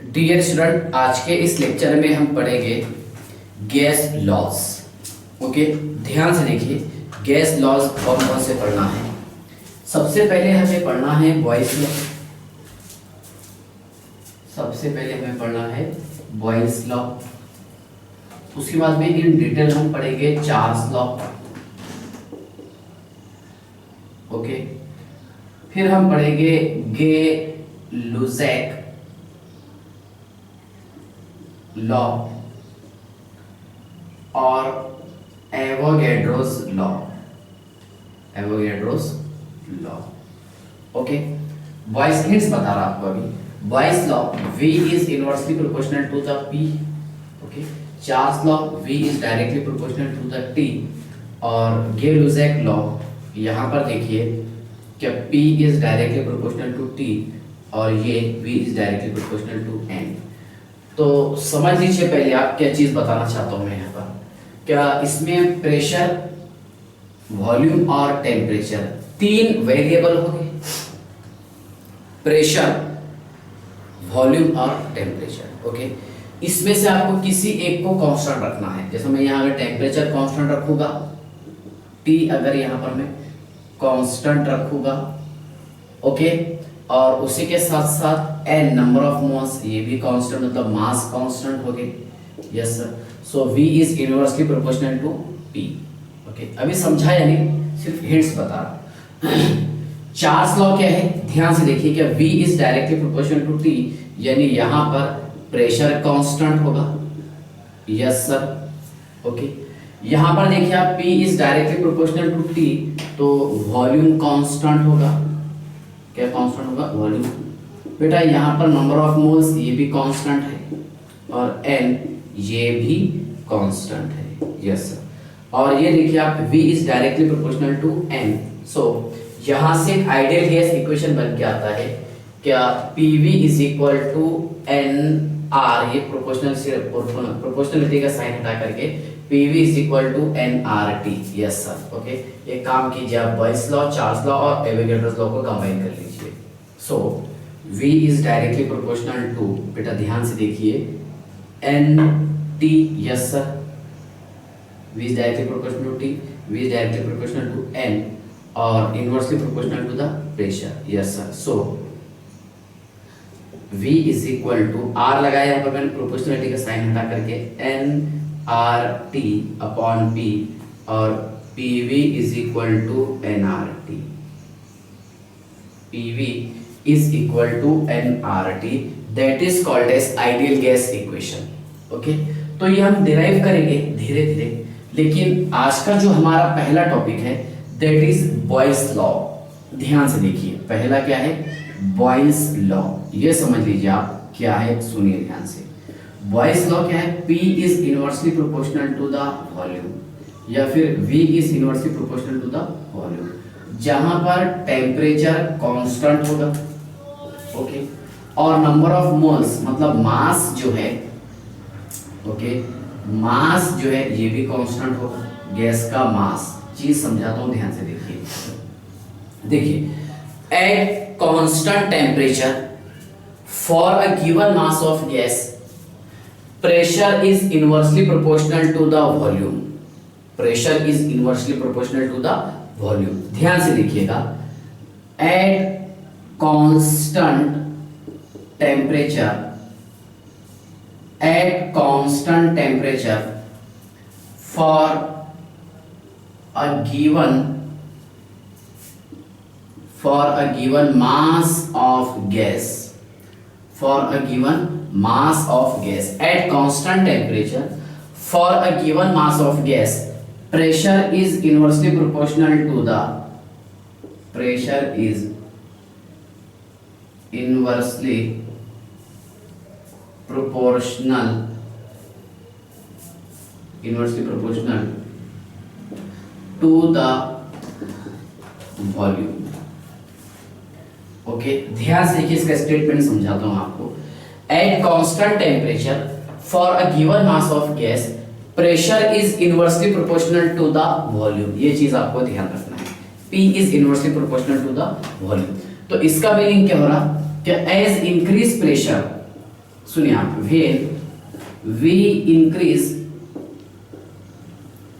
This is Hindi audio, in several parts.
डियर स्टूडेंट, आज के इस लेक्चर में हम पढ़ेंगे गैस लॉज। ओके, ध्यान से देखिए गैस लॉज कौन कौन से पढ़ना है। सबसे पहले हमें पढ़ना है बॉयल्स लॉ। सबसे पहले हमें पढ़ना है बॉयल्स लॉ। उसके बाद में इन डिटेल हम पढ़ेंगे चार्ल्स लॉ। ओके, फिर हम पढ़ेंगे गे-लुजैक लॉ और Avogadro's law. Avogadro's law. Okay, boys hints बता रहा आपको अभी। Boyle's law V is inversely proportional to the P। Okay, Charles law V is directly proportional to the T। और गे-लुजैक लॉ यहाँ पर देखिए कि P is directly proportional to T और ये V is directly proportional to N। तो समझ लीजिए पहले आप क्या चीज बताना चाहता हूं मैं यहाँ पर। क्या इसमें प्रेशर, वॉल्यूम और टेम्परेचर तीन वेरिएबल हो गए। प्रेशर, वॉल्यूम और टेम्परेचर। ओके, इसमें से आपको किसी एक को कांस्टेंट रखना है। जैसे मैं यहाँ अगर टेम्परेचर कांस्टेंट रखूंगा, T अगर यहाँ पर मैं कांस्टेंट रखूंगा, ओके, और उसी के साथ साथ n नंबर ऑफ मोल्स, ये भी कांस्टेंट मतलब मास कांस्टेंट हो गए। Yes sir, so V is inversely proportional to P। Okay, अभी समझा या नहीं, सिर्फ हिंट्स बता रहा। चार्ल्स लॉ क्या है, ध्यान से देखिए कि V is directly proportional to T, यानी यहाँ पर प्रेशर कांस्टेंट होगा। यस सर, ओके, यहाँ पर देखिए आप P is directly proportional to T, तो वॉल्यूम कांस्टेंट होगा। क्या कांस्टेंट होगा? वॉल्यूम। बेटा यहाँ पर नंबर ऑफ मोल्स ये भी कांस्टेंट है और n ये भी कांस्टेंट है। यस सर, और ये देखिए आप V is directly proportional to n। So यहाँ से एक आइडियल गैस इक्वेशन बन के आता है क्या, PV is equal to NR, ये प्रोपोर्शनलिटी का साइन हटा करके PV is equal to NRT। Yes sir, okay, एक काम कीजिए आप बॉयल्स लॉ, चार्ल्स लॉ और एवोगैड्रोस लॉ को कंबाइन कर लीजिए। So V is directly proportional to, बेटा ध्यान से देखिए, NT। Yes sir, V is directly proportional to T, V is directly proportional to N और inversely proportional to the pressure. Yes sir, so V is equal to R लगाया यहाँ पर मैंने प्रोपोर्शनलिटी का साइन हटा करके, NRT अपॉन P और PV is equal to NRT। PV is equal to nRT, that is called as ideal gas equation। Okay, तो ये हम डिराइव करेंगे धीरे धीरे, लेकिन आज का जो हमारा पहला टॉपिक है दैट इज बॉयल्स लॉ। ध्यान से देखिए, पहला क्या है, बॉयल्स लॉ। ये समझ लीजिए आप क्या है, सुनिए ध्यान से। बॉयल्स लॉ क्या है, P is inversely proportional to the volume या फिर V is inversely proportional to the volume, जहां पर टेम्परेचर कांस्टेंट होगा। ओके, और नंबर ऑफ मोल्स मतलब मास जो है, ओके, मास जो है ये भी कांस्टेंट होगा। गैस का मास, चीज समझाता हूं, ध्यान से देखिए at constant temperature for a given mass of gas, pressure is inversely proportional to the volume. Pressure is inversely proportional to the volume. ध्यान से देखिएगा, at constant temperature, at constant temperature for a given mass of gas, for a given mass of gas at constant temperature for a given mass of gas, pressure is inversely proportional to the volume। Okay, ध्यान से देखिए, इसका स्टेटमेंट समझाता हूं आपको। At constant temperature for a given mass of gas, pressure is inversely proportional to the volume. ये चीज आपको ध्यान रखना है, P is inversely proportional to the volume. तो इसका मीनिंग क्या हो रहा कि एज इंक्रीज प्रेशर सुनिए आप, when we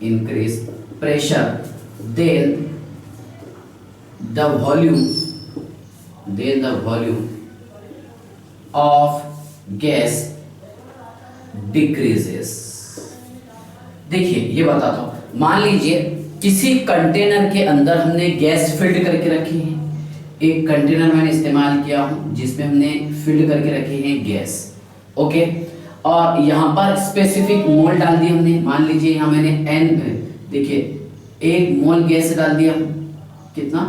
increase pressure then the volume of gas decreases। देखिए ये बताता हूं, मान लीजिए किसी कंटेनर के अंदर हमने गैस फिल्ड करके रखी है। एक कंटेनर मैंने इस्तेमाल किया हूं जिसमें हमने फिल्ड करके रखी है गैस, ओके। और यहाँ पर स्पेसिफिक मोल डाल दिया हमने, मान लीजिए यहाँ मैंने n, देखिए 1 मोल गैस डाल दिया, कितना,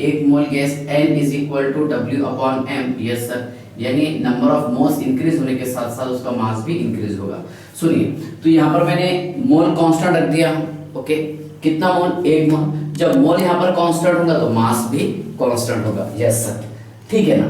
1 mole gas, n is equal to W upon m। Yes sir, यानी नंबर ऑफ मोल्स इंक्रीज होने के साथ साथ उसका मास भी इंक्रीज होगा। सुनिए, तो यहाँ पर मैंने मोल कांस्टेंट रख दिया, ओके, कितना मोल, 1 मोल। जब मोल यहाँ पर कांस्टेंट होगा तो मास भी कांस्टेंट होगा। यस सर, ठीक है ना।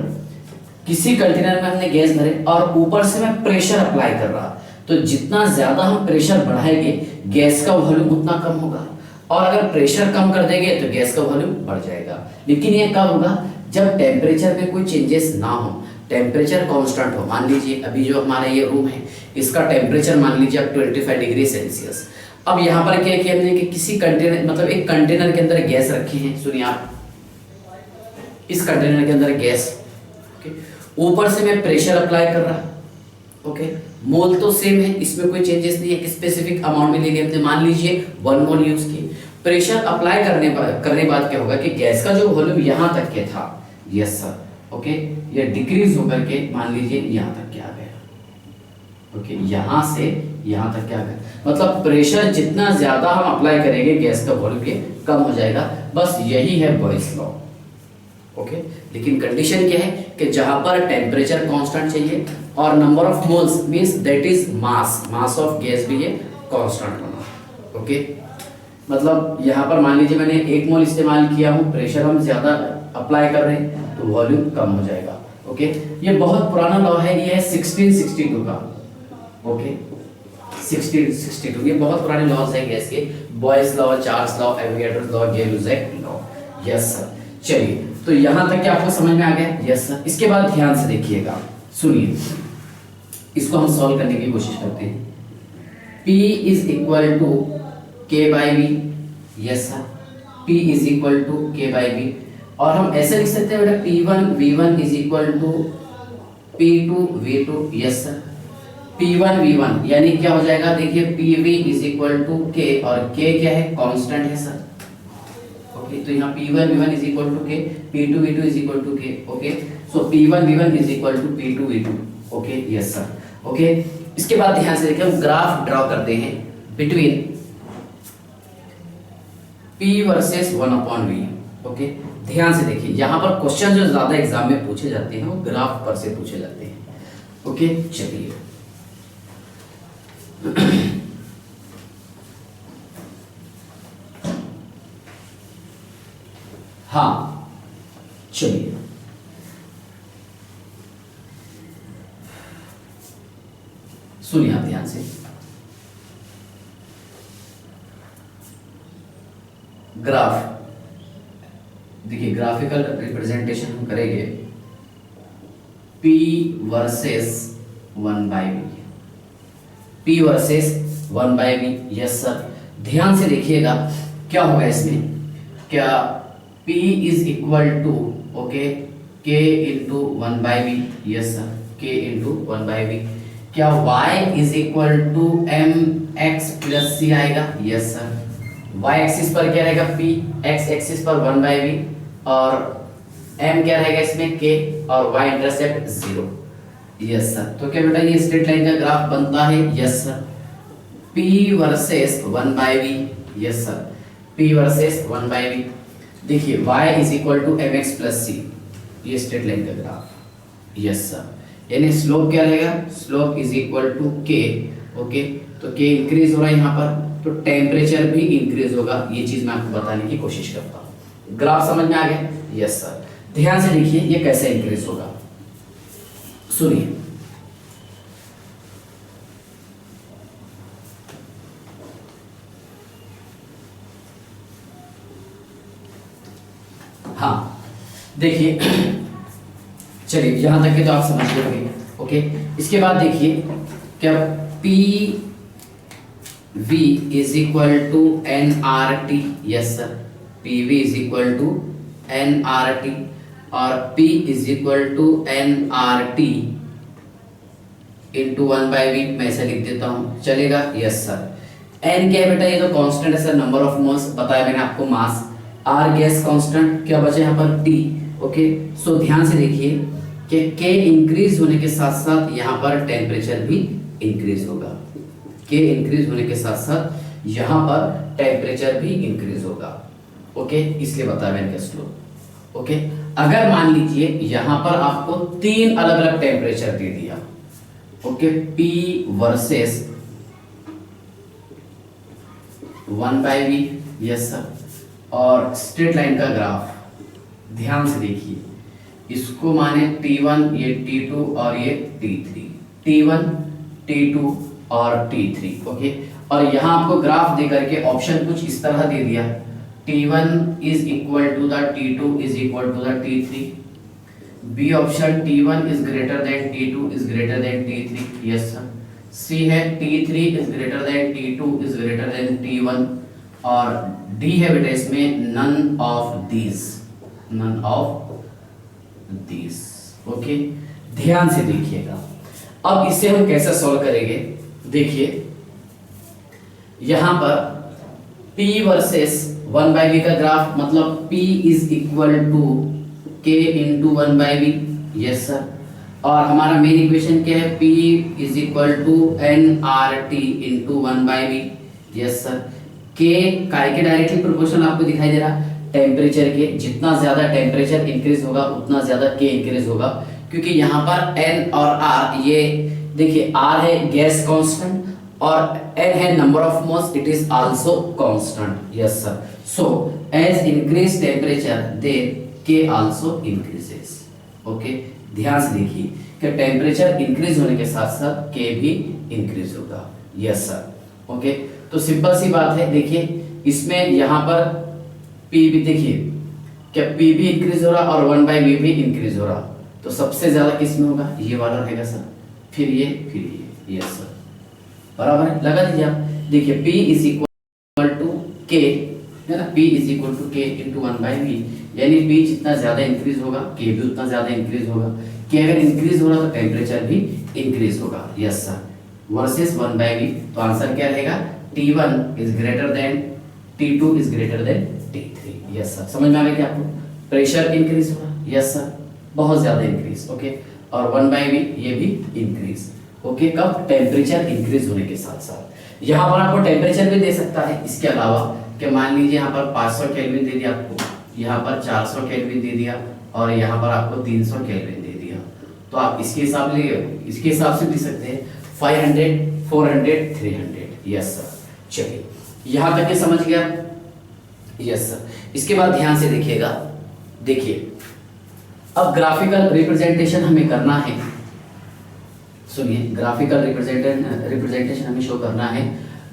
किसी कंटेनर में हमने गैस भरे और ऊपर से मैं प्रेशर अप्लाई कर रहा, तो जितना ज्यादा हम प्रेशर बढ़ाएंगे गैस का वॉल्यूम उतना कम होगा, और अगर प्रेशर कम कर देंगे तो गैस का वॉल्यूम बढ़ जाएगा। लेकिन ये कब होगा, जब टेम्परेचर में कोई चेंजेस ना हो, टेम्परेचर कांस्टेंट हो। मान लीजिए अभी जो हमारा ये रूम है इसका टेम्परेचर मान लीजिए अब 25 डिग्री सेल्सियस। अब यहाँ पर क्या किया हमने कि किसी कंटेनर, मतलब एक कंटेनर के अंदर गैस रखी है। सुनिए आप, इस कंटेनर के अंदर गैस, ऊपर से मैं प्रेशर अप्लाई कर रहा, ओके, मोल तो सेम है, इसमें कोई चेंजेस नहीं है, एक स्पेसिफिक अमाउंट में ले लिया हमने, मान लीजिए 1 मोल यूज की। प्रेशर अप्लाई करने बाद क्या होगा कि गैस का जो वॉल्यूम यहाँ तक के था, यस सर, ओके, ये डिक्रीज होकर के मान लीजिए यहाँ तक क्या आ गया, ओके, यहाँ से यहाँ तक क्या आ गया, मतलब प्रेशर जितना ज्यादा हम अप्लाई करेंगे गैस का वॉल्यूम ये कम हो जाएगा। बस यही है बॉयल्स लॉ, ओके। लेकिन कंडीशन क्या है कि जहां पर टेम्परेचर कांस्टेंट चाहिए और number of moles means that is mass of gas भी ये कांस्टेंट होना, ओके। मतलब यहाँ पर मान लीजिए मैंने 1 मोल इस्तेमाल किया हूँ, प्रेशर हम ज्यादा अप्लाई कर रहे हैं तो वॉल्यूम कम हो जाएगा, ओके। ये बहुत पुराना लॉ है, ये है 1662 का, ओके, 1662। ये बहुत पुराने लॉज है गैस के, Boyle's law, Charles law, Avogadro law, Gay-Lussac law. Yes sir, चलिए, तो यहां तक क्या आपको समझ में आ गया? Yes sir. इसके बाद ध्यान से देखिएगा, सुनिए, इसको हम सॉल्व करने की कोशिश करते हैं। P is equal to K by V, yes sir, P is equal to K by V, और हम ऐसे लिख सकते हैं बेटा P1 V1 is equal to P2 V2, yes sir. P1 V1 यानी क्या हो जाएगा, देखिए PV is equal to K, और K क्या है, कांस्टेंट है सर, ओके। तो यहाँ P1 V1 is equal to K, P2 V2 is equal to K, okay. So P1 V1 is equal to P2 V2, okay, yes sir, okay. इसके बाद ध्यान से देखिए, हम ग्राफ ड्रॉ करते हैं between P versus 1/V, okay. ध्यान से देखिए, यहाँ पर क्वेश्चन जो ज्यादा एग्जाम में पूछे जाते हैं वो ग्राफ पर से पूछे जाते हैं, ओके। चलिए, हाँ, चलिए, सुनिए आप ध्यान से, ग्राफ देखिए, ग्राफिकल रिप्रेजेंटेशन हम करेंगे P versus 1/V, P versus 1/V, yes sir. ध्यान से देखिएगा क्या होगा इसमें, क्या P is equal to, okay, K into 1/V, yes sir, K into 1/V। क्या Y is equal to mx plus C आएगा, यस सर। Y एक्सिस पर क्या रहेगा P, X एक्सिस पर 1/V, और m क्या रहेगा इसमें K, और Y इंटरसेप्ट 0, यस सर। तो क्या बेटा ये स्ट्रेट लाइन का ग्राफ बनता है, yes sir. P versus 1/V, yes sir, P versus 1/V। देखिए y is equal to mx plus c, ये स्ट्रेट लाइन का ग्राफ, यस सर। यानी स्लोप क्या रहेगा, slope is equal to k, okay. तो k इंक्रीज हो रहा है यहाँ पर, तो टेम्परेचर भी इंक्रीज होगा। ये चीज मैं आपको बताने की कोशिश करता हूँ। ग्राफ समझ में आ गया, यस सर। ध्यान से देखिए ये कैसे इंक्रीज होगा, सुनिए, हाँ, देखिए, चलिए यहां तक के तो आप समझ गए, ओके, इसके बाद देखिए क्या P V is equal to N R T, yes sir, P V is equal to N R T और P is equal to N R T into 1/v, मैं ऐसे लिख देता हूं, चलेगा? Yes sir. n क्या है बेटा? ये तो कांस्टेंट है सर, नंबर ऑफ मोल्स बताया मैंने आपको, मास। r गैस कांस्टेंट, क्या बचे यहाँ पर? T। ओके, सो ध्यान से देखिए कि K इंक्रीज होने के साथ साथ यहाँ पर टेम्परेचर भी इंक्रीज होगा। K इंक्रीज होने के साथ साथ यहाँ पर टेम्परेचर भी इंक्रीज होगा। ओके, इसलिए बताया मैंने स्लो। ओके, अगर मान लीजिए यहां पर आपको 3 अलग अलग टेम्परेचर दे दिया, okay, P versus 1/v, yes sir, और स्ट्रेट लाइन का ग्राफ ध्यान से देखिए, इसको माने T1, ये T2 और ये T3, T1 T2 और T3। ओके, और यहां आपको ग्राफ दे करके ऑप्शन कुछ इस तरह दे दिया, T1 is equal to the T2 is equal to the T3, B option T1 is greater than T2 is greater than T3, yes sir, C है T3 is greater than T2 is greater than T1 और D है बेटा इसमें none of these, none of these। Okay, ध्यान से देखिएगा। अब इसे हम कैसे सॉल्व करेंगे? देखिए यहां पर P वर्सेस 1/v का ग्राफ, मतलब P is equal to K into 1/v, yes sir, और हमारा मेन इक्वेशन क्या है? P is equal to N R T into 1/v, yes sir. K काय के डायरेक्टली प्रोपोर्शनल आपको दिखाई दे रहा, टेम्परेचर के, जितना ज्यादा टेम्परेचर इंक्रीज होगा उतना ज्यादा K इंक्रीज होगा, क्योंकि यहाँ पर N और R, ये देखिए R है गैस कांस्टेंट और N है number of moles, it is also constant, yes sir. So as increase temperature then K also increases. Okay, ध्यान से देखिए कि टेम्परेचर इंक्रीज होने के साथ साथ K भी इंक्रीज होगा, यस सर। ओके, तो सिंपल सी बात है, देखिए इसमें यहाँ पर P भी देखिए क्या P भी इंक्रीज हो रहा और 1/v भी इंक्रीज हो रहा, तो सबसे ज्यादा किस में होगा? ये वाला रहेगा सर, फिर ये, यस सर, बराबर है, लगा दीजिए आप। देखिए P is equal to K है ना, P is equal to K into 1/v, यानी P जितना ज्यादा इंक्रीज होगा K भी उतना ज्यादा इंक्रीज होगा। K अगर इंक्रीज हो रहा तो टेम्परेचर भी इंक्रीज होगा, यस सर, वर्सेस 1/v, तो आंसर क्या रहेगा? T1 is greater than T2 is greater than T3, yes sir. समझ में आ गया क्या आपको? प्रेशर इंक्रीज हो रहा, यस सर, बहुत ज्यादा इंक्रीज, ओके, और 1/v ये भी इंक्रीज, ओके, कब? टेम्परेचर इंक्रीज होने के साथ साथ। यहाँ पर आपको टेम्परेचर भी दे सकता है इसके अलावा, कि मान लीजिए यहाँ पर 500 केल्विन दे दिया आपको, यहाँ पर 400 केल्विन दे दिया और यहाँ पर आपको 300 केल्विन दे दिया, तो आप इसके हिसाब से दे सकते हैं 500, 400, 300, यस सर। चलिए यहाँ तक के समझ गया, यस सर। इसके बाद ध्यान से देखिएगा, देखिए अब ग्राफिकल रिप्रेजेंटेशन हमें करना है, सुनिए, ग्राफिकल रिप्रेजेंटेशन हमें शो करना है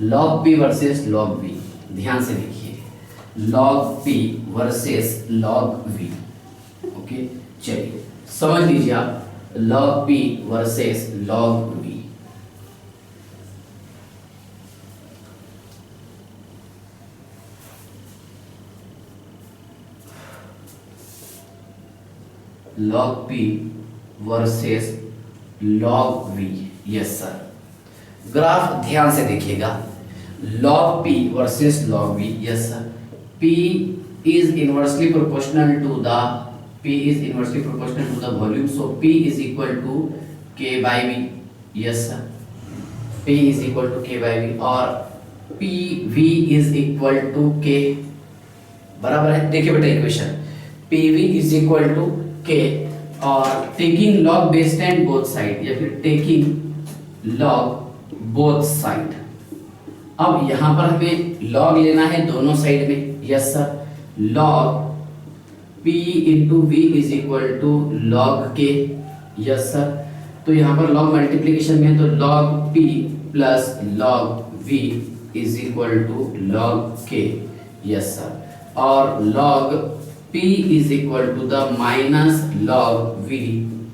log P versus log V। ध्यान से देखिए, log P versus log V। Okay, चलिए समझ लीजिए आप, log P versus log V। log P versus log V, yes sir. Graph ध्यान से देखिएगा, log P versus log V, yes sir. P is inversely proportional to the volume, so P is equal to K by V, yes sir, P is equal to K by V, और PV is equal to K, बराबर है। देखिए बेटा equation, PV is equal to K और taking log base 10 both side, या फिर टेकिंग log बोथ साइड। अब यहां पर हमें log लेना है दोनों साइड में, yes sir. log P into V is equal to log K, yes sir. तो यहाँ पर log मल्टीप्लीकेशन में है, तो log P plus log V is equal to log K, yes sir. और log P is equal to the minus log V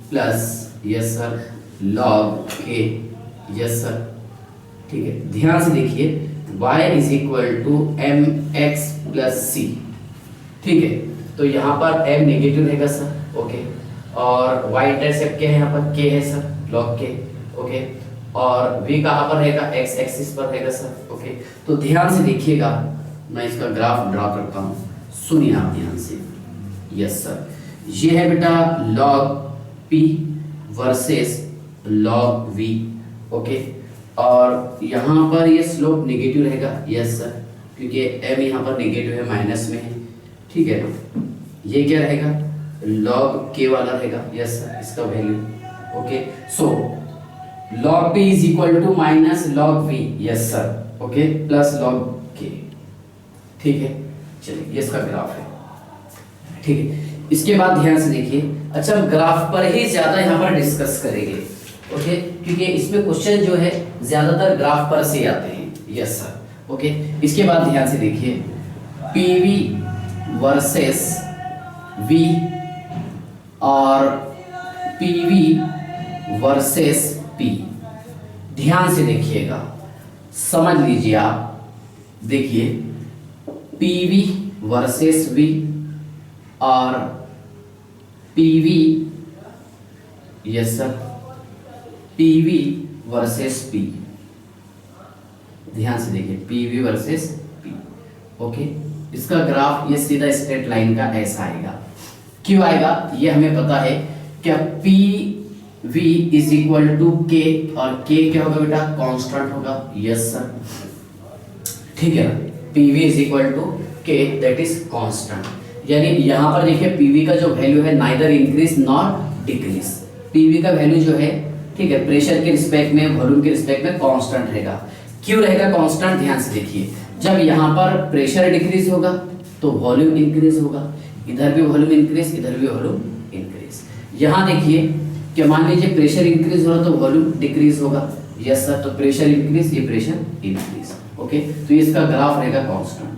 plus, yes sir, log K, yes sir, ठीक है। ध्यान से देखिए, y is equal to M X plus C, ठीक है। तो यहाँ पर m नेगेटिव रहेगा सर, ओके, और y इंटरसेप्ट क्या है, यहाँ पर k है सर, लॉग के, ओके, और v कहाँ पर रहेगा, x एक्सिस पर रहेगा सर, ओके। तो ध्यान से देखिएगा, मैं इसका ग्राफ ड्रा करता हूँ, सुनिए आप ध्यान से, यस सर। ये है बेटा log p versus log v, okay, और यहाँ पर ये स्लोप नेगेटिव रहेगा, यस सर, क्योंकि m यहाँ पर नेगेटिव है, माइनस में है, ठीक है ना। ये क्या रहेगा, लॉग k वाला रहेगा, यस सर, इसका value, okay. So log p is equal to minus log v, yes sir, okay, plus log k, ठीक है। चलिए ये इसका ग्राफ है, ठीक है। इसके बाद ध्यान से देखिए, अच्छा हम ग्राफ पर ही ज्यादा यहाँ पर डिस्कस करेंगे, ओके, क्योंकि इसमें क्वेश्चन जो है ज्यादातर ग्राफ पर से आते हैं, यस सर, ओके। इसके बाद ध्यान से देखिए, PV वर्सेस V और PV वर्सेस P, ध्यान से देखिएगा, समझ लीजिए आप, देखिए PV वर्सेस V और PV, yes sir, PV versus P, ध्यान से देखिए, PV वर्सेस P, ओके। इसका ग्राफ ये सीधा स्ट्रेट लाइन का ऐसा आएगा, क्यों आएगा ये हमें पता है, क्या PV is equal to K, और K क्या होगा बेटा, कांस्टेंट होगा, यस सर, ठीक है ना। PV is equal to K, that is constant, यानी यहाँ पर देखिए PV का जो वैल्यू है neither increase not decrease, PV का वैल्यू जो है, ठीक है, प्रेशर के रिस्पेक्ट में, वॉल्यूम के रिस्पेक्ट में कांस्टेंट रहेगा। क्यों रहेगा कांस्टेंट, ध्यान से देखिए, जब यहाँ पर प्रेशर डिक्रीज होगा तो वॉल्यूम इंक्रीज होगा, इधर भी वॉल्यूम इंक्रीज, इधर भी वॉल्यूम इंक्रीज। यहाँ देखिए कि मान लीजिए प्रेशर इंक्रीज हो रहा तो वॉल्यूम डिक्रीज होगा, यस सर, तो प्रेशर इंक्रीज, ये प्रेशर इंक्रीज, ओके। तो इसका ग्राफ रहेगा कांस्टेंट,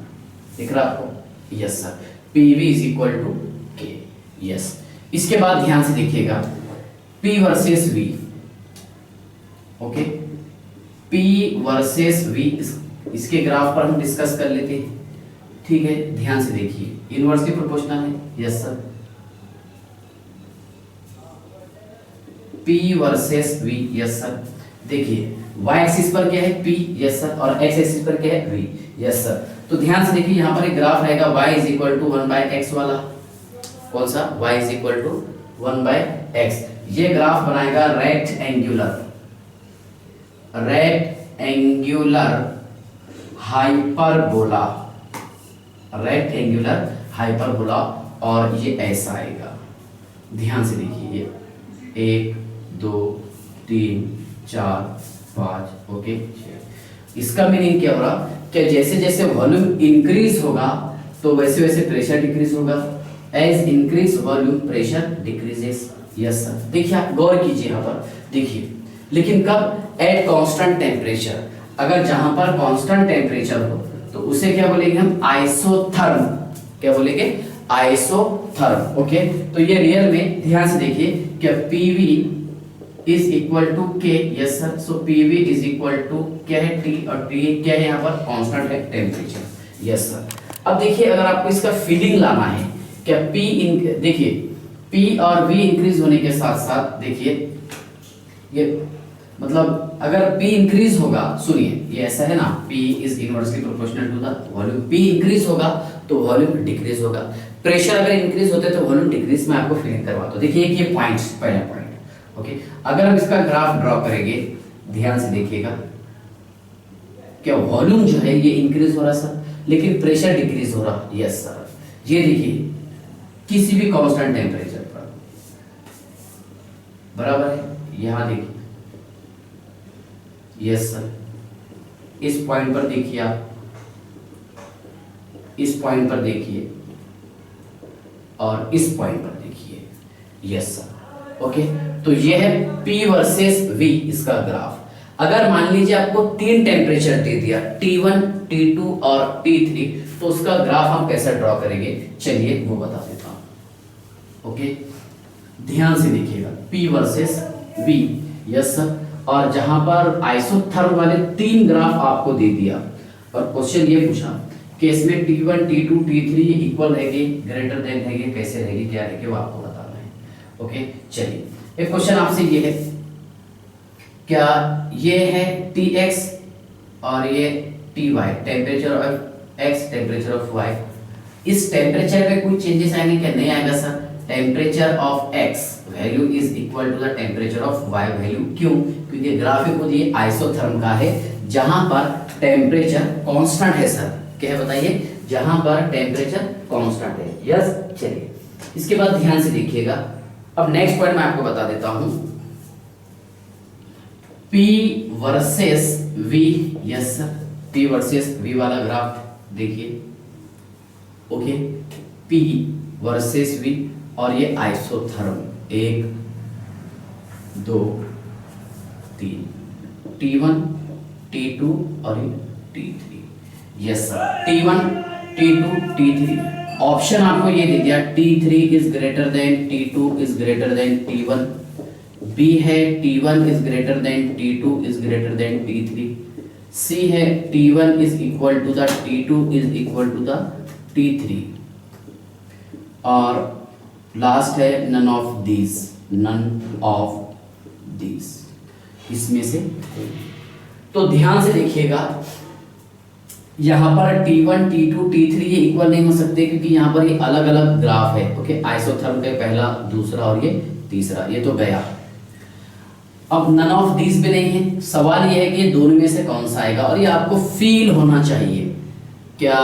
दिख रहा आपको, yes sir, PV is equal to K, yes. इसके बाद ध्यान से देखिएगा, P versus V, okay, P versus V, इसके ग्राफ पर हम डिस्कस कर लेते हैं, ठीक है। ध्यान से देखिए, इनवर्सली प्रोपोर्शनल है, yes sir, P versus V, yes sir. देखिए y एक्सिस पर क्या है P, यस सर, और x एक्सिस पर क्या है V, यस सर। तो ध्यान से देखिए, यहाँ पर एक ग्राफ रहेगा y is equal to 1/x वाला, कौन सा, y is equal to 1/x, ये ग्राफ बनाएगा रेक्टेंगुलर हाइपरबोला, रेक्टेंगुलर हाइपरबोला, और ये ऐसा आएगा, ध्यान से देखिए, ये 1 2 3 4 5, ओके। इसका मीनिंग क्या हो रहा, कि जैसे जैसे वॉल्यूम इंक्रीज होगा तो वैसे वैसे प्रेशर डिक्रीज होगा, as increase volume pressure decreases, yes sir. देखिए आप गौर कीजिए यहाँ पर, देखिए, लेकिन कब, एट कांस्टेंट टेम्परेचर, अगर जहां पर कांस्टेंट टेम्परेचर हो तो उसे क्या बोलेंगे हम, आइसोथर्म, क्या बोलेंगे, आइसोथर्म, ओके। तो ये रियल में ध्यान से देखिए, क्या PV is equal to K, yes sir, so PV is equal to क्या है, T, और T क्या है, यहाँ पर कांस्टेंट है टेम्परेचर, यस सर। अब देखिए, अगर आपको इसका फीलिंग लाना है, क्या देखिए P और V इंक्रीज होने के साथ साथ, देखिए ये मतलब अगर P इंक्रीज होगा, सुनिए ये ऐसा है ना, P is inversely proportional to the volume, P increase होगा तो वॉल्यूम डिक्रीज होगा, प्रेशर अगर इंक्रीज होते तो वॉल्यूम डिक्रीज, मैं आपको फीलिंग करवाता हूं। देखिए ये पॉइंट्स, पहला पॉइंट, ओके। अगर हम इसका ग्राफ ड्रॉ करेंगे, ध्यान से देखिएगा, क्या वॉल्यूम जो है ये इंक्रीज हो रहा सर, लेकिन प्रेशर डिक्रीज हो रहा, यस सर। ये देखिए किसी भी कांस्टेंट टेम्परेचर पर, बराबर है, यहां देखिए, यस सर, इस पॉइंट पर देखिए आप, इस पॉइंट पर देखिए, और इस पॉइंट पर देखिए, यस सर, ओके। तो ये है P वर्सेस V, इसका ग्राफ। अगर मान लीजिए आपको 3 टेम्परेचर दे दिया, T1, T2 और T3, तो उसका ग्राफ हम कैसे ड्रॉ करेंगे, चलिए वो बता देता हूं, ओके। ध्यान से देखिएगा, P versus V, yes sir. और जहां पर आइसोथर्म वाले 3 ग्राफ आपको दे दिया और क्वेश्चन ये पूछा कि इसमें T1 T2 T3 इक्वल रहेगी, ग्रेटर देन रहेगी, कैसे रहेगी, क्या रहेगी, वो आपको बताना है। ओके चलिए, एक क्वेश्चन आपसे ये है, क्या ये है Tx और ये Ty, temperature of x, temperature of y, इस टेम्परेचर में कोई चेंजेस आएंगे क्या? नहीं आएगा सर। Temperature of x value is equal to the temperature of y value. क्यों? क्योंकि ग्राफिक खुद ये आइसोथर्म का है जहां पर टेम्परेचर कांस्टेंट है सर। क्या है बताइए? जहां पर टेम्परेचर कांस्टेंट है। यस चलिए, इसके बाद ध्यान से देखिएगा। अब नेक्स्ट पॉइंट मैं आपको बता देता हूं, P versus V। Yes sir, P versus V वाला ग्राफ देखिए। ओके, P वर्सेस V और ये आइसोथर्म 1 2 3, T1 T2 और ये T3। Yes sir, T1 T2 T3। Option आपको ये दे दिया, T3 is greater than T2 is greater than T1। B है T1 is greater than T2 is greater than T3। C है T1 is equal to the T2 is equal to the T3। और लास्ट है none of these, none of these, इसमें से। तो ध्यान से देखिएगा, यहां पर T1 T2 T3 ये इक्वल नहीं हो सकते क्योंकि यहां पर ये अलग अलग ग्राफ है। ओके, आइसोथर्म का पहला, दूसरा और ये तीसरा, ये तो गया। अब नन ऑफ दीज भी नहीं है। सवाल ये है कि ये दोनों में से कौन सा आएगा, और ये आपको फील होना चाहिए। क्या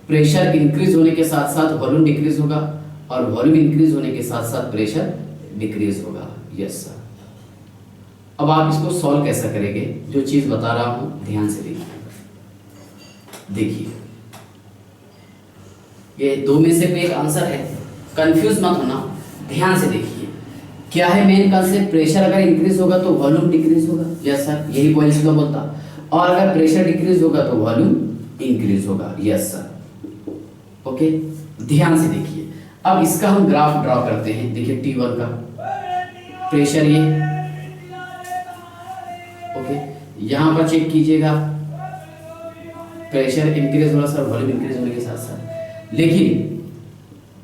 प्रेशर इंक्रीज होने के साथ साथ वॉल्यूम डिक्रीज होगा और वॉल्यूम इंक्रीज होने के साथ साथ प्रेशर डिक्रीज होगा? Yes sir. अब आप इसको सॉल्व कैसे करेंगे, जो चीज बता रहा हूं ध्यान से देखिए। ये दो में से कोई एक आंसर है, कंफ्यूज मत होना, ध्यान से देखिए। क्या है मेन कंसेप्ट? प्रेशर अगर इंक्रीज होगा तो वॉल्यूम डिक्रीज होगा। यस सर, यही पॉइंट इसका बोलता। और अगर प्रेशर डिक्रीज होगा तो वॉल्यूम इंक्रीज होगा। Yes sir. ओके, ध्यान से देखिए। अब इसका हम ग्राफ ड्रॉ करते हैं। देखिए T1 का प्रेशर ये, ओके, यहां पर चेक कीजिएगा, प्रेशर इंक्रीज हो रहा सर, वॉल्यूम इंक्रीज होने के साथ साथ। लेकिन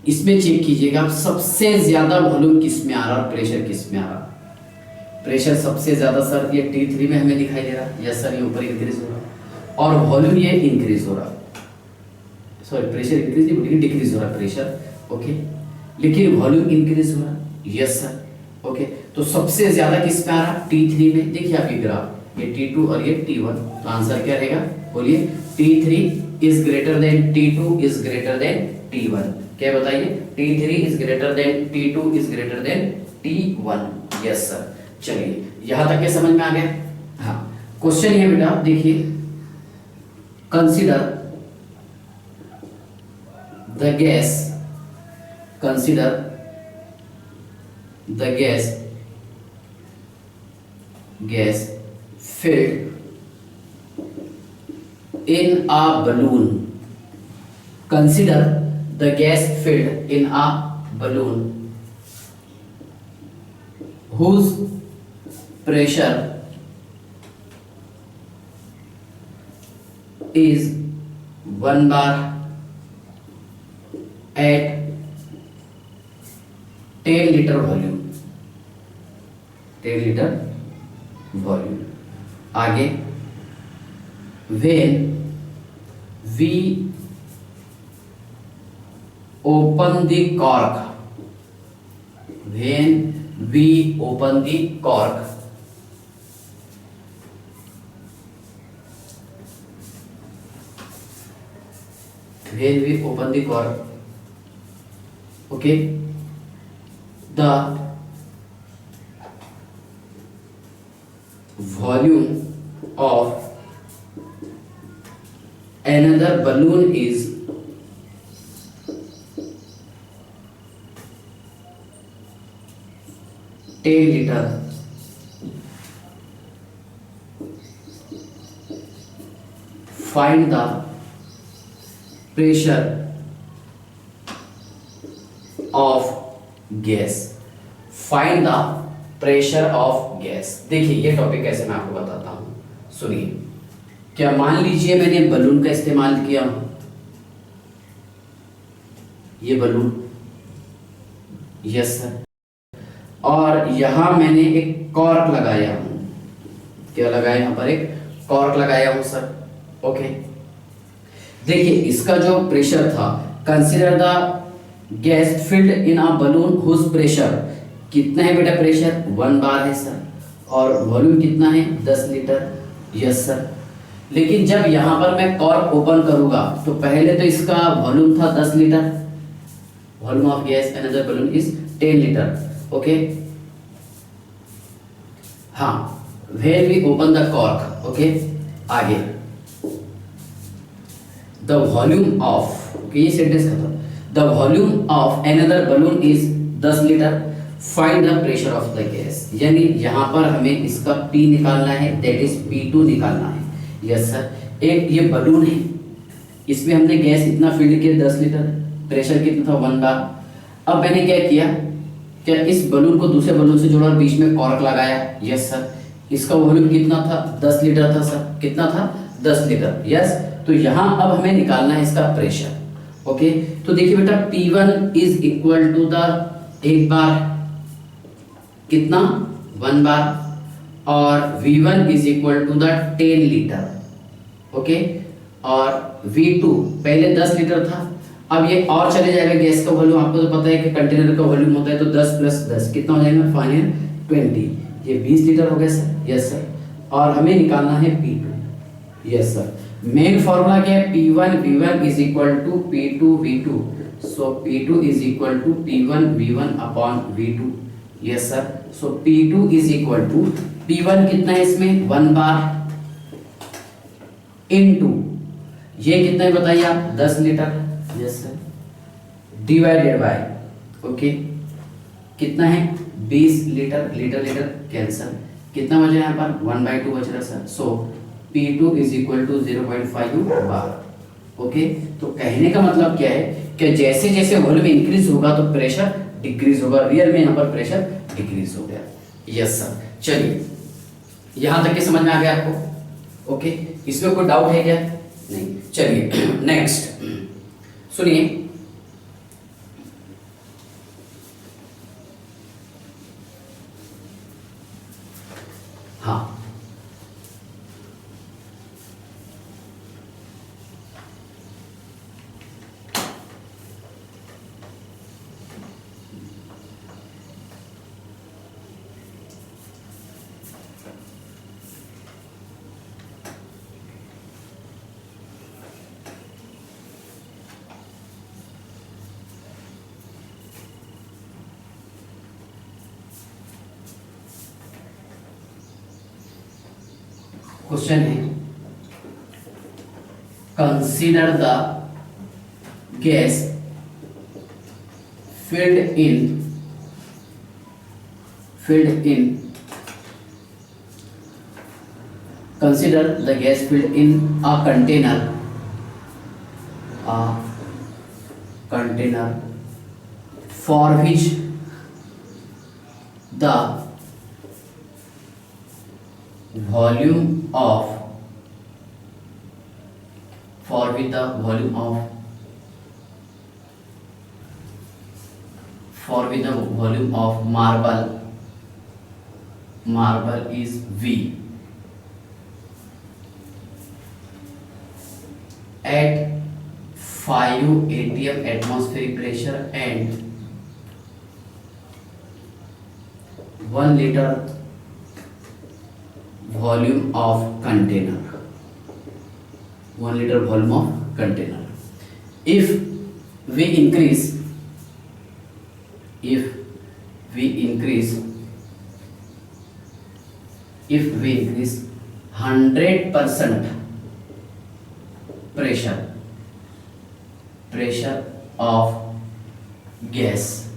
इसमें चेक कीजिएगा, सबसे ज्यादा वॉल्यूम किस में आ रहा और प्रेशर किस में आ रहा? प्रेशर सबसे ज्यादा सर ये T3 में हमें दिखाई दे रहा। यस सर, ये ऊपर इंक्रीज हो रहा और वॉल्यूम ये इंक्रीज हो रहा। सॉरी, प्रेशर इंक्रीज नहीं बल्कि डिक्रीज हो रहा प्रेशर। ओके, लेकिन वॉल्यूम इंक्रीज हो रहा। Yes sir. ओके, तो सबसे ज्यादा किस में आ रहा? T3 में। देखिए आपकी ग्राफ, ये T2 और ये T1। तो आंसर क्या रहेगा? बोलिए, T3 is greater than T2 is greater than T1। क्या बताइए? T3 is greater than T2 is greater than T1। Yes sir. चलिए, यहां तक के समझ में आ गया? हाँ, क्वेश्चन ये बेटा देखिए, consider the gas, consider the gas filled in a balloon. Consider the gas filled in a balloon whose pressure is 1 bar at 10 litre volume, 10 litre volume. आगे, when we open the cork, when we open the cork, when we open the cork, okay, the volume of another balloon is 10 liter. Find the pressure of gas. Find the pressure of gas. देखिए ये टॉपिक कैसे मैं आपको बताता हूँ, सुनिए। क्या मान लीजिए मैंने बलून का इस्तेमाल किया, ये बलून, यस सर, और यहां मैंने एक कॉर्क लगाया हूं। क्या लगाया, यहां पर एक कॉर्क लगाया हूं सर, ओके। देखिए इसका जो प्रेशर था, consider the gas filled in a balloon whose pressure, कितना है बेटा प्रेशर, 1 बार है सर, और वॉल्यूम कितना है, 10 लीटर, यस सर। लेकिन जब यहां पर मैं कॉर्क ओपन करूंगा तो पहले तो इसका वॉल्यूम था 10 litre, volume of gas another balloon is 10 litre, okay. हाँ, when we open the cork, okay, आगे the volume of, okay, ये सेंटेंस खत्म, the volume of another balloon is 10 litre, find the pressure of the gas, यानी यहाँ पर हमें इसका P निकालना है, that is P2 निकालना है, यस सर। एक ये बलून है, इसमें हमने गैस इतना फिल किया 10 लीटर, प्रेशर कितना था 1 बार। अब मैंने क्या किया, क्या इस बलून को दूसरे बलून से जोड़ा और बीच में कॉर्क लगाया, यस सर। इसका वॉल्यूम कितना था, 10 लीटर था सर, कितना था, 10 लीटर, यस। तो यहाँ अब हमें निकालना है इसका प्रेशर, ओके। तो देखिए बेटा P1 is equal to the, एक बार कितना, 1 बार, और V1 is equal to the 10 litre, okay. और V2 पहले 10 लीटर था, अब ये और चले जाएगा, गैस का वॉल्यूम आपको तो पता है कि कंटेनर का वॉल्यूम होता है, तो 10 + 10 कितना हो जाएगा, फाइनल 20, ये 20 लीटर हो गया सर, यस सर। और हमें निकालना है P2, yes sir. Main formula क्या है, P1 V1 is equal to P2 V2, so P2 is equal to P1 V1 upon V2, yes sir. So P2 is equal to, P1 कितना है इसमें, 1 बार, इनटू ये कितना है बताइए आप, 10 litre, yes sir, divided bye, okay, कितना है, 20 लीटर, लीटर लीटर कैंसल, कितना बचा यहाँ पर, 1/2 बच रहा sir. So P2 is equal to 0.5 bar, okay. तो कहने का मतलब क्या है कि जैसे जैसे वॉल्यूम इंक्रीज होगा तो प्रेशर डिक्रीज होगा, रियल में यहाँ पर प्रेशर डिक्रीज हो गया, यस सर। चलिए यहाँ तक के समझ में आ गया आपको, ओके। इसमें कोई डाउट है क्या, नहीं। चलिए नेक्स्ट सुनिए, हाँ, क्वेश्चन है, consider the gas filled in consider the gas filled in a container for which the volume of marble is V at 5 atm atmospheric pressure and 1 liter volume of container, 1 liter volume of container. If we increase 100% pressure of gas,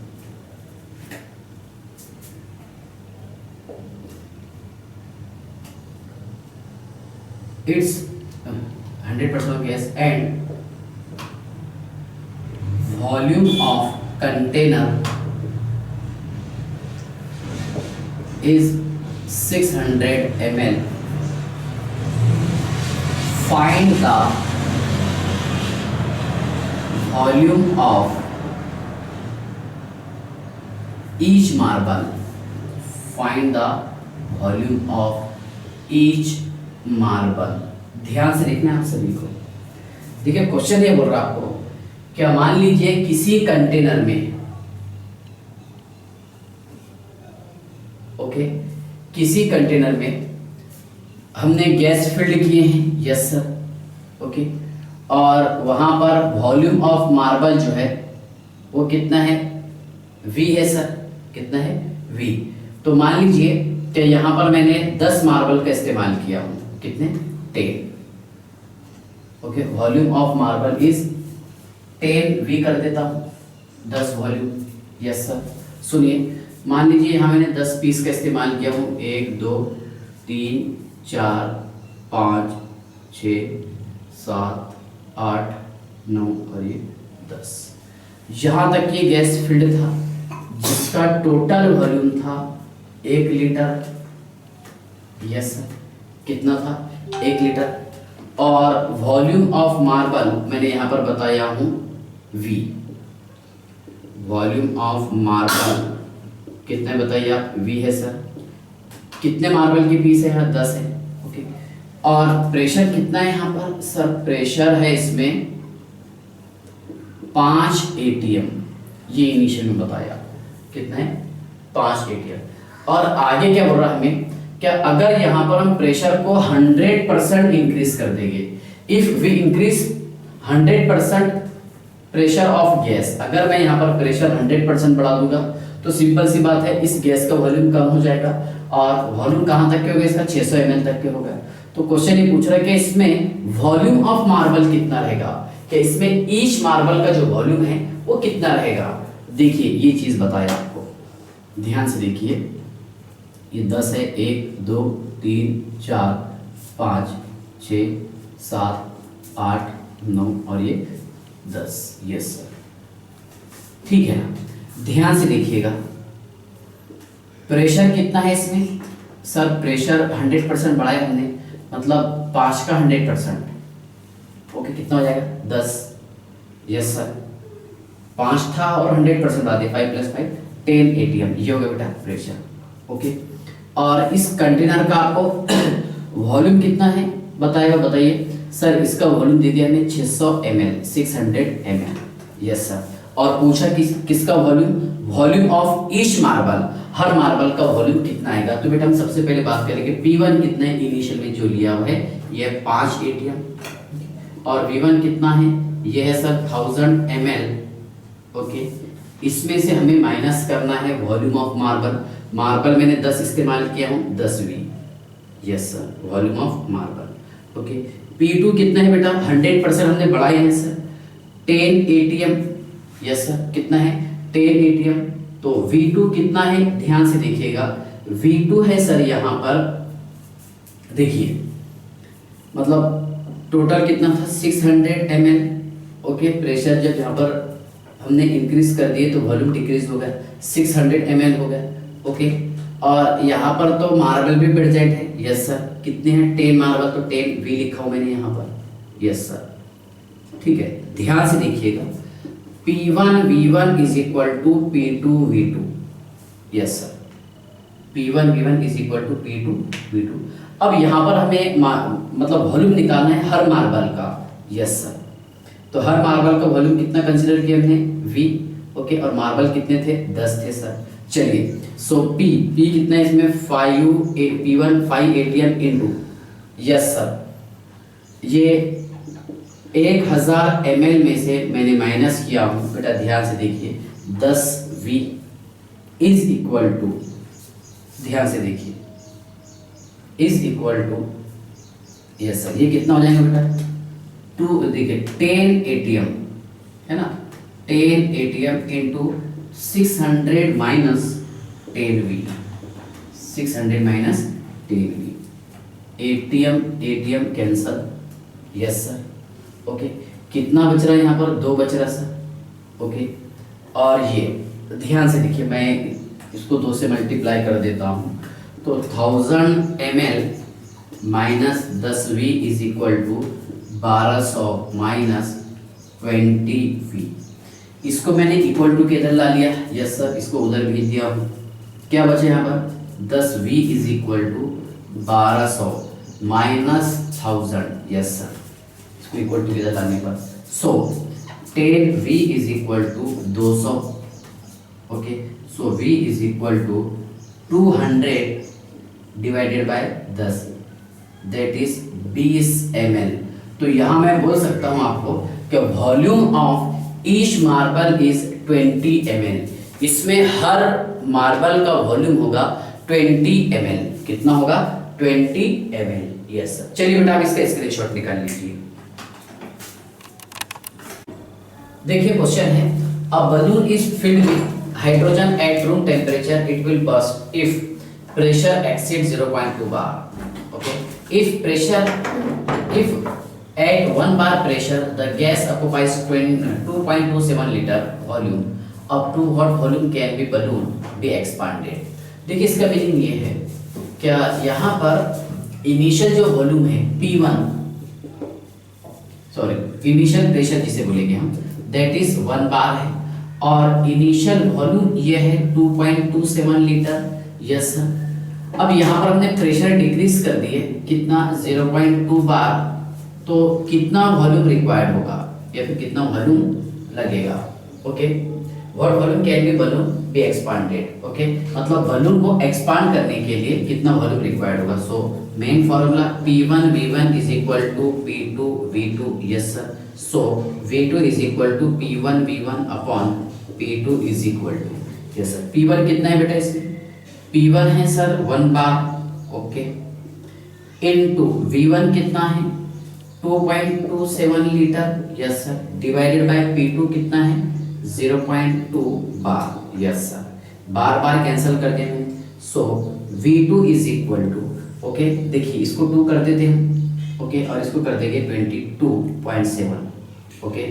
it's 100% of gas and volume of container is 600 ml. Find the volume of each marble. Find the volume of each marble. ध्यान से देखना है आप सभी को। देखिए क्वेश्चन ये बोल रहा है आपको, क्या मान लीजिए किसी कंटेनर में, ओके, किसी कंटेनर में हमने गैस फिल्ड किए हैं, यस सर, ओके, और वहां पर वॉल्यूम ऑफ मार्बल जो है वो कितना है, V है सर, कितना है V। तो मान लीजिए कि यहां पर मैंने 10 मार्बल का इस्तेमाल किया हूं, कितने, 10, okay, volume of marble is 10V कर देता हूं, 10 वॉल्यूम, यस सर। सुनिए, मान लीजिए यहां मैंने 10 पीस का इस्तेमाल किया हूं, 1 2 3 4 5 6 7 8 9 और ये 10। यहाँ तक ये गैस फिल्ड था जिसका टोटल वॉल्यूम था 1 लीटर, यस सर, कितना था, 1 लीटर। और वॉल्यूम ऑफ मार्बल मैंने यहाँ पर बताया हूँ V। वॉल्यूम ऑफ मार्बल कितने बताइए आप, V है सर। कितने मार्बल के पीस है यहाँ, 10 है, ओके। और प्रेशर कितना है यहाँ पर सर, प्रेशर है इसमें 5 ATM, ये इनिशियल में बताया, कितना है, 5 ATM। और आगे क्या बोल रहा है हमें, क्या अगर यहाँ पर हम प्रेशर को 100% इंक्रीज कर देंगे, if we increase 100% pressure of gas, अगर मैं यहाँ पर प्रेशर 100% बढ़ा दूंगा तो सिंपल सी बात है, इस गैस का वॉल्यूम कम हो जाएगा। और वॉल्यूम कहाँ तक के होगा इसका, 600 ml तक के होगा। तो क्वेश्चन ये पूछ रहा है कि इसमें वॉल्यूम ऑफ मार्बल कितना रहेगा, कि इसमें ईच मार्बल का जो वॉल्यूम है वो कितना रहेगा। देखिए ये चीज बताया आपको, ध्यान से देखिए, ये 10 है, 1 2 3 4 5 6 7 8 9 और ये 10, यस सर, ठीक है ना। ध्यान से देखिएगा, प्रेशर कितना है इसमें सर, प्रेशर 100% बढ़ाया हमने, मतलब 5 का 100%, ओके, कितना हो जाएगा, 10, यस सर। 5 था और 100% बढ़ा दिया, 5 + 5 10 ATM, ये हो गया बेटा प्रेशर, ओके। और इस कंटेनर का आपको वॉल्यूम कितना है बताएगा, बताइए सर। इसका वॉल्यूम दे दिया हमें 600 ml, 600 ml, यस सर। और पूछा किसका volume, volume of each marble, her marble का वॉल्यूम कितना आएगा। तो बेटा हम सबसे पहले बात करेंगे P1 कितना है, इनिशियल में जो लिया हुआ है ये 5 ATM, और V1 कितना है, ये है सर 1000 ml, ओके। इसमें से हमें माइनस करना है वॉल्यूम ऑफ मार्बल, मार्बल मैंने 10 इस्तेमाल किया हूँ, 10V, yes sir, volume of marble, okay. P2 कितना है बेटा, 100% हमने बढ़ाए हैं सर, 10 ATM, यस सर, कितना है, 10 ATM। तो V2 कितना है, ध्यान से देखिएगा, V2 है सर यहाँ पर, देखिए मतलब टोटल कितना था, 600 ml, ओके। प्रेशर जब यहाँ पर हमने इंक्रीज कर दिए तो वॉल्यूम डिक्रीज हो गया, 600 ml हो गया, ओके। और यहाँ पर तो मार्बल भी प्रेजेंट है, यस सर, कितने हैं, 10 मार्बल, तो 10V लिखा हूं मैंने यहाँ पर, यस सर, ठीक है। ध्यान से देखिएगा, P1 V1 is equal to P2 V2, yes sir, P1 V1 is equal to P2 V2। अब यहाँ पर हमें मतलब वॉल्यूम निकालना है हर मार्बल का, यस सर। तो हर मार्बल का वॉल्यूम कितना कंसीडर किया हमने, V, ओके। और मार्बल कितने थे, 10 थे सर। चलिए, सो P कितना है इसमें, P1 5 ATM into, yes sir, ये 1000 ml में से मैंने माइनस किया हूँ बेटा, ध्यान से देखिए, 10V इज इक्वल टू, ध्यान से देखिए, is equal to, yes sir, ये कितना हो जाएगा बेटा, 2, देखिए 10 ATM है ना, 10 ATM into 600 minus 10V, 600 minus 10V, ATM cancel, yes sir, okay. कितना बच रहा है यहाँ पर, 2 बच रहा सर, ओके। और ये ध्यान से देखिए, मैं इसको 2 से मल्टीप्लाई कर देता हूँ, तो 1000 ml minus 10V is equal to 1200 minus 20V। इसको मैंने इक्वल टू के इधर ला लिया, यस सर, इसको उधर भेज दिया हूँ। क्या बचे यहाँ पर 10V is equal to 1200 minus 1000, yes sir, इसको इक्वल टू के इधर लाने पर, so 10V is equal to 200, okay, so V is equal to 200 divided by 10, that is 20 ml। तो यहाँ मैं बोल सकता हूँ आपको कि volume of each marble is 20 ml। इसमें हर मार्बल का वॉल्यूम होगा 20 ml। कितना होगा 20 ml, यस सर। चलिए बेटा आप इसका स्क्रीनशॉट निकाल लीजिए। देखिए क्वेश्चन है, a balloon is filled with hydrogen at room temperature, it will burst if pressure exceeds 0.2 bar, okay, if at 1 bar pressure the gas occupies 2.27 liter volume, up to what volume can be balloon be expanded। देखिए इसका मीनिंग ये है, क्या यहाँ पर इनिशियल जो वॉल्यूम है P1, सॉरी इनिशियल प्रेशर जिसे बोलेंगे हम, दैट इज 1 बार है, और इनिशियल वॉल्यूम ये है 2.27 लीटर, यस सर। अब यहाँ पर हमने प्रेशर डिक्रीज कर दिए, कितना 0.2 बार, तो कितना वॉल्यूम रिक्वायर्ड होगा या फिर कितना वॉल्यूम लगेगा, okay, what volume can be balloon be expanded, okay, मतलब बलून को एक्सपांड करने के लिए कितना वॉल्यूम रिक्वायर्ड होगा। So main formula P1 V1 is equal to P2 V2, yes sir, so V2 is equal to P1 V1 upon P2 is equal to, yes sir, P1 कितना है बेटा इसमें, P1 है सर 1 बार, ओके, इनटू V1 कितना है 2.27 litre, yes sir, divided by P2 कितना है 0.2 bar, yes sir, bar bar cancel कर देंगे, so V2 is equal to, okay, देखिए इसको 2 कर देते हैं, ओके, और इसको कर देंगे 22.7, ओके,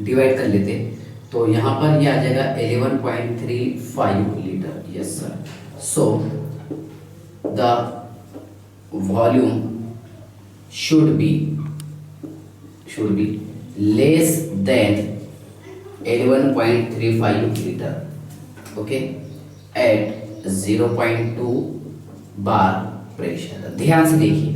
डिवाइड कर लेते हैं, तो यहाँ पर ये आ जाएगा 11.35 litre, yes sir, so the volume should be less than 11.35 liter, okay, at 0.2 bar pressure। ध्यान से देखिए,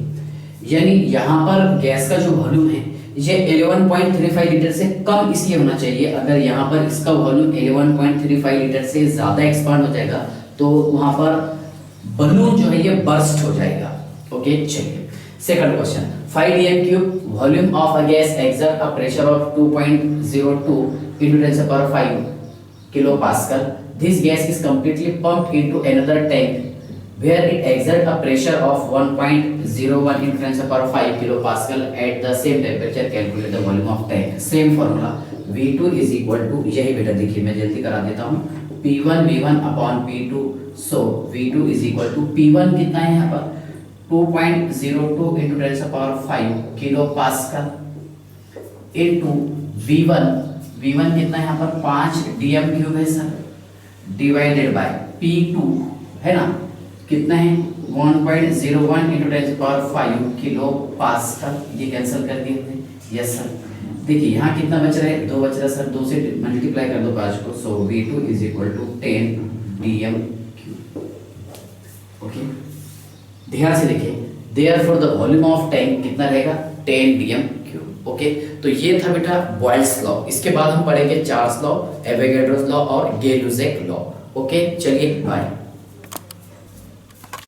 यानी यहाँ पर गैस का जो वॉल्यूम है ये 11.35 लीटर से कम इसलिए होना चाहिए, अगर यहाँ पर इसका वॉल्यूम 11.35 लीटर से ज़्यादा एक्सपांड हो जाएगा तो वहाँ पर बलून जो है ये बर्स्ट हो जाएगा, ओके। चलिए second question, 5 dm cube volume of a gas exert a pressure of 2.02 into 10⁵ kilopascal. This gas is completely pumped into another tank where it exerts a pressure of 1.01 into 10⁵ kilopascal at the same temperature. Calculate the volume of tank. Same formula, V2 is equal to, यही बेटा देखिए मैं जल्दी करा देता हूँ, P1 V1 upon P2, so V2 is equal to P1 कितना है यहाँ पर 2.02 into 10⁵ kilo pascal into V1 कितना है यहाँ पर 5 dm क्यूब है सर, डिवाइडेड बाय P2 है ना, कितना है 1.01 into 10⁵ किलो पास्कल, ये कैंसिल कर दिए हमने, यस सर। देखिए यहाँ कितना बच रहा है 2 बच रहा है सर, 2 से मल्टीप्लाई कर दो 5 को, so V2 is equal to 10 dm cube, okay. ध्यान से देखिए, therefore the volume of tank कितना रहेगा 10 dm क्यूब, ओके। तो ये था बेटा बॉयल्स लॉ। इसके बाद हम पढ़ेंगे चार्ल्स लॉ, एवोगैड्रोस लॉ और गे-लुसेक लॉ, ओके। चलिए बाय।